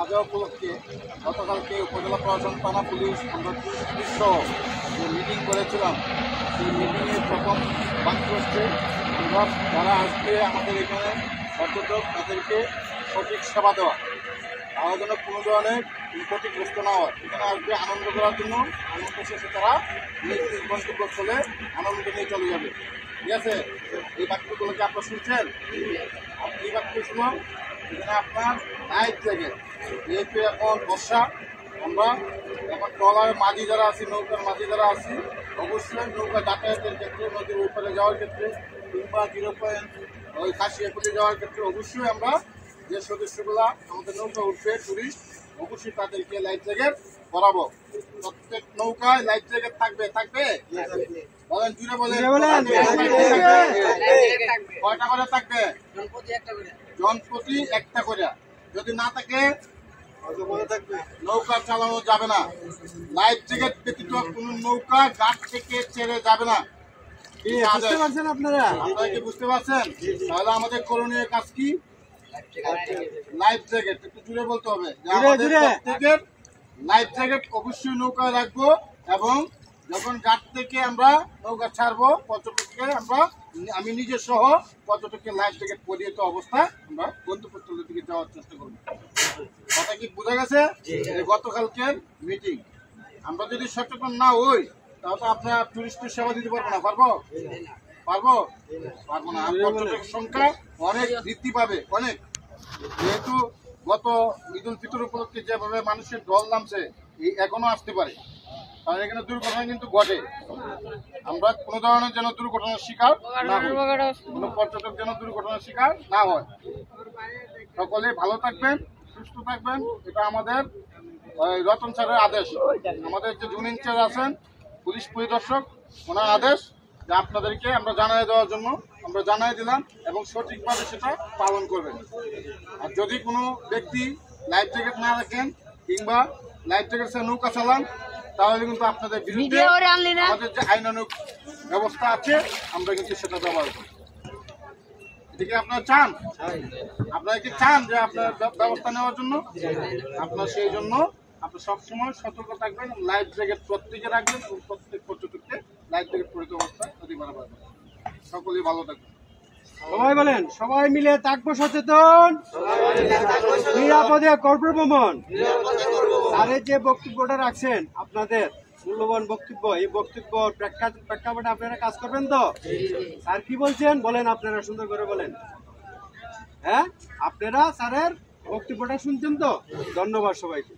আজও উপলক্ষে গতকালকে উপজেলা প্রশাসন থানা পুলিশ আমরা পুলিশ সহ যে মিটিং করেছিলাম, সেই মিটিংয়ের প্রথম বাক্য হচ্ছে আমরা যারা আসবে আমাদের এখানে পর্যটক তাদেরকে সঠিক সেবা দেওয়া, তারা যেন কোনো ধরনের ক্ষতিগ্রস্ত না হয়। এখানে আসবে আনন্দ করার জন্য, আনন্দ শেষে তারা নিজ গন্তব্য চলে আনন্দ নিয়ে চলে যাবে। ঠিক আছে, এই বাক্যগুলোকে আপনারা শুনছেন? এই বাক্য শুনো, এখানে আপনার লাইফ জ্যাকেট, যেহেতু এখন বর্ষা, আমরা এখন ট্রলারের মাঝি যারা আছি, নৌকার মাঝি যারা আছি, অবশ্যই নৌকা যাতায়াতের ক্ষেত্রে, নদীর উপরে যাওয়ার ক্ষেত্রে কিংবা 0 ওই কাশিয়াকুলি যাওয়ার ক্ষেত্রে অবশ্যই আমরা যে সদস্যগুলা আমাদের নৌকা উঠবে টুরিস্ট, অবশ্যই তাদেরকে লাইফ জ্যাকেট পরাবো। প্রত্যেক নৌকায় লাইফ জ্যাকেট থাকবে। থাকবে বলেন, জুড়ে বলেন, কয়টা করে থাকবে? জনপ্রতি একটা করে। যদি না থাকে নৌকা চালানো যাবে না। লাইফ জ্যাকেট ব্যতীত কোন নৌকা ঘাট থেকে ছেড়ে যাবে না। আপনারা কি বুঝতে পারছেন? তাহলে আমাদের করণীয় কাজ কি? লাইফ জ্যাকেট একটু জুড়ে বলতে হবে। প্রত্যেকের লাইফ জ্যাকেট অবশ্যই নৌকায় রাখবো, এবং যখন ঘাট থেকে আমরা নৌকা ছাড়বো পর্যটককে আমি নিজে সহ পর্যটককে লাইফ জ্যাকেট পরিহিত অবস্থায় আমরা গন্তব্যস্থলের দিকে যাওয়ার চেষ্টা করবো। কথা কি বোঝা গেছে? গতকালকের মিটিং, আমরা যদি সচেতন না হই তাহলে আপনার টুরিস্টের সেবা দিতে পারবো না। পারবো না। পর্যটকের সংখ্যা অনেক বৃদ্ধি পাবে, অনেক। যেহেতু গত ঈদ উল ফিতর উপলক্ষে যেভাবে মানুষের ঢল নামছে, এখনো আসতে পারে, কারণ এখানে দুর্ঘটনা কিন্তু ঘটে। আমরা কোনো ধরনের যেন দুর্ঘটনার শিকার না হই, কোনো পর্যটক যেন দুর্ঘটনার শিকার না হয়। সকলে ভালো থাকবেন, সুস্থ থাকবেন, এটা আমাদের রতন স্যারের আদেশ। আমাদের যে জুন ইনচার্জ আছেন পুলিশ পরিদর্শক, ওনার আদেশ যে আপনাদেরকে আমরা জানিয়ে দেওয়ার জন্য আমরা জানিয়ে দিলাম, এবং সঠিকভাবে সেটা পালন করবেন। আর যদি কোনো ব্যক্তি লাইফ জ্যাকেট না রাখেন কিংবা লাইফ জ্যাকেট ছাড়া নৌকা চালান, তাহলে কিন্তু আপনাদের বিরুদ্ধে আমাদের যে আইনানুগ ব্যবস্থা আছে আমরা কিন্তু সেটা ব্যবহার করব। এদিকে আপনারা চান, আপনারা কি চান যে আপনার ব্যবস্থা নেওয়ার জন্য? আপনার সেই জন্য আপনার সবসময় সতর্ক থাকবেন, লাইফ জ্যাকেট প্রত্যেকে রাখবেন, এবং প্রত্যেক পর্যটককে লাইফ জ্যাকেট পরিহিত অবস্থায় নদী পারাপার করবেন। সকলেই ভালো থাকবেন। সবাই বলেন, সবাই মিলে থাকবো সচেতন, নিরাপদে করবো ভ্রমণ। আরে যে বক্তব্যটা রাখছেন, আপনাদের মূল্যবান বক্তব্য, এই বক্তব্য প্রেক্ষাপটে আপনারা কাজ করবেন তো? স্যার কি বলছেন বলেন, আপনারা সুন্দর করে বলেন। হ্যাঁ, আপনারা স্যারের বক্তব্যটা শুনছেন তো? ধন্যবাদ সবাইকে।